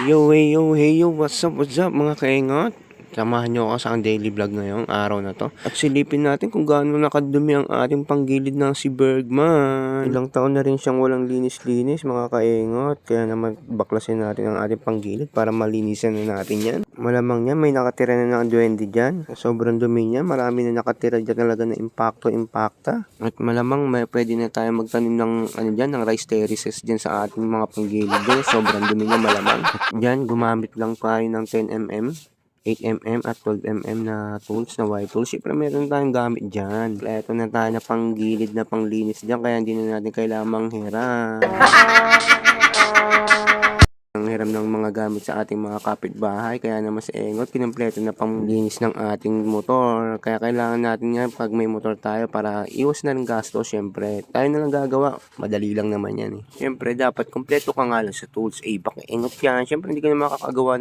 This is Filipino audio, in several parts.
Hey yo, what's up mga kaingot? Samahan nyo ako sa daily vlog ngayong araw na to. At silipin natin kung gaano nakadumi ang ating panggilid ng si Bergman. Ilang taon na rin siyang walang linis-linis mga kaingot. Kaya naman baklasin natin ang ating panggilid para malinisan na natin yan. Malamang niya may nakatira na ng duwende dyan. Sobrang dumi niya, marami na nakatira dyan talaga na impacta. At malamang may pwede na tayo magtanim ng ng rice terraces dyan sa ating mga panggilid. Sobrang dumi niya malamang. Dyan, gumamit lang tayo ng 10mm. 8mm at 12mm na tools na white tools. Siyempre meron tayong gamit dyan. Ito na tayo na panggilid na panglinis dyan. Kaya hindi na natin kailangan manghiram. Ang hiram ng mga gamit sa ating mga kapitbahay. Kaya naman sa Engot, kinumpleto na panglinis ng ating motor. Kaya kailangan natin yan pag may motor tayo para iwas na rin gasto. Siyempre, tayo na lang gagawa. Madali lang naman yan eh. Siyempre, dapat kompleto ka nga lang sa tools. Baka Engot yan. Siyempre, hindi ka na makakagawa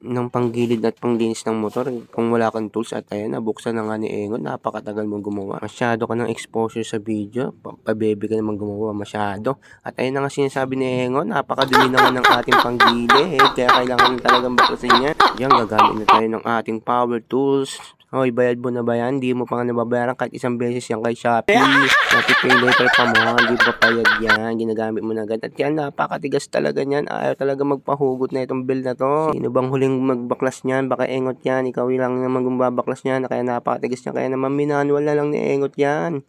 ng panggilid at panglinis ng motor kung wala kang tools. At ayan, nabuksan na nga ni Engot. Napakatagal mong gumawa. Masyado ka ng exposure sa video. Pabebe ka naman gumawa. Masyado. At ayun na nga sinasabi ni Engot. Napakadumi naman ng ating panggilid. Kaya kailangan talagang baklasin yan. Diyan, gagamit na tayo ng ating power tools. Hoy, bayad mo na ba yan? Hindi mo pa nga nababayaran kahit isang beses yan kay Shopee. Pay later pa mo, hindi pa payag yan. Ginagamit mo na agad. At yan, napakatigas talaga niyan. Ayaw talaga magpahugot na itong bill na to. Sino bang huling magbaklas niyan? Baka Engot yan. Ikaw lang naman gumbabaklas niyan. Kaya napakatigas niya. Kaya naman minanual na lang ni Engot yan.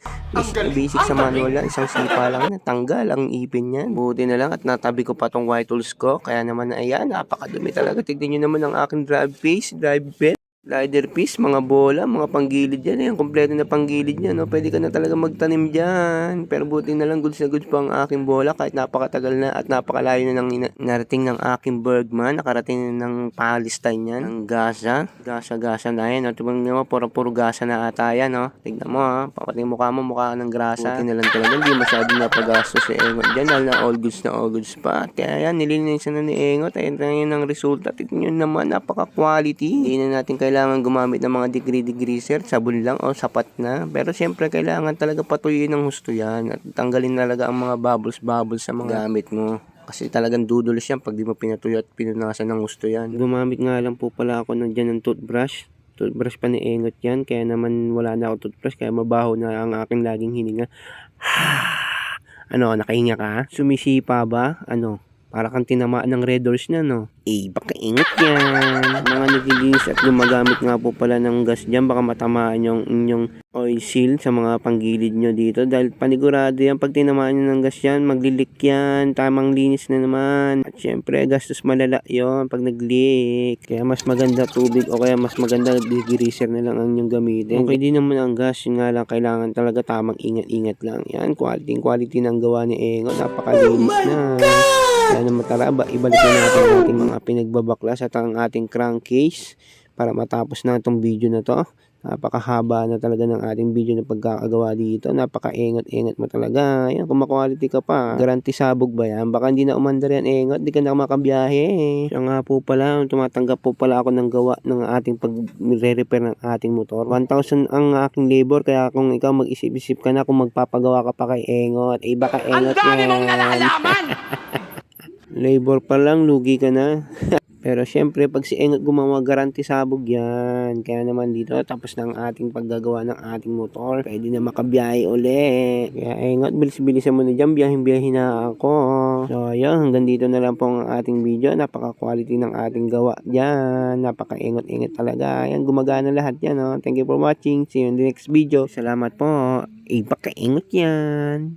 Basic sa manual lang. Isang sipa lang. Natanggal ang ipin niyan. Buti na lang at natabi ko pa tong white tools ko. Kaya naman ayan, napakadumi talaga. Tignan nyo naman ang aking drive bed. Slider piece, mga bola, mga panggilid yan. Ayan, kompleto na panggilid yan. No? Pwede ka na talaga magtanim dyan. Pero buti na lang, goods na goods pa ang aking bola. Kahit napakatagal na at napakalayo na nang narating ng aking Bergman. Nakarating na ng Palestine yan. Ng Gaza. Gaza na yan. At ibang naman, puro gasa na ata yan. No? Tignan mo ha. Papating mukha ng grasa. Buti na lang talaga. Hindi masyadong napagastos si Engot dyan. Dahil na all goods pa. Kaya yan, nililinisan na ni Engot. Ayan na yan ang resulta. Tignan nyo naman, napaka-quality. Hindi na natin kailangan gumamit ng mga degree sabon lang o sapat na. Pero syempre kailangan talaga patuyin ng husto yan at tanggalin talaga ang mga bubbles sa mga gamit mo. Kasi talagang dudulos yan pag di mo pinatuyo at pinunasan ng husto yan. Gumamit nga lang po pala ako ng toothbrush. Toothbrush pa ni Engot yan. Kaya naman wala na ako toothbrush. Kaya mabaho na ang aking laging hininga. Ano, nakahinga ka? Sumisipa ba? Ano? Para kang tinamaan ng red doors na, no? Baka ingat yan. Mga naglilinis at gumagamit nga po pala ng gas dyan, baka matamaan yung inyong oil seal sa mga panggilid nyo dito. Dahil panigurado yan, pag tinamaan nyo ng gas yan, maglilik yan. Tamang linis na naman. At syempre, gastos malala yon pag nag-leak. Kaya mas maganda tubig o kaya mas maganda degreaser na lang ang inyong gamitin. Okay din naman ang gas, yun nga lang, kailangan talaga tamang ingat lang. Yan, quality ng gawa ni Engot. Napakalinis na. Kaya naman tara, ibalik na natin ang ating mga pinagbabaklas at ang ating crankcase para matapos na itong video na to. Napakahaba na talaga ng ating video na pagkakagawa dito. Napaka-engot mo talaga. Ayan, kung ma-quality ka pa. Garanti sabog ba yan? Baka hindi na umandar yan, Engot. Di ka na makabiyahe. Siya nga po pala, tumatanggap po pala ako ng gawa ng ating pag-re-repair ng ating motor. 1,000 ang aking labor. Kaya kung ikaw mag-isip-isip ka na kung magpapagawa ka pa kay Engot, baka Engot yan. Ang dami mong nalalaman! Labor pa lang, lugi ka na. Pero syempre, pag si Engot gumawa, garanti sabog yan. Kaya naman dito, tapos na ang ating paggagawa ng ating motor. Pwede na makabiyahe uli. Kaya Engot, bilis-bilisan mo na dyan. Biyahin na ako. So, yun. Hanggang dito na lang po ang ating video. Napaka-quality ng ating gawa dyan. Napaka-engot talaga. Yan, gumagana lahat yan. Oh. Thank you for watching. See you in the next video. Salamat po. Baka Engot yan.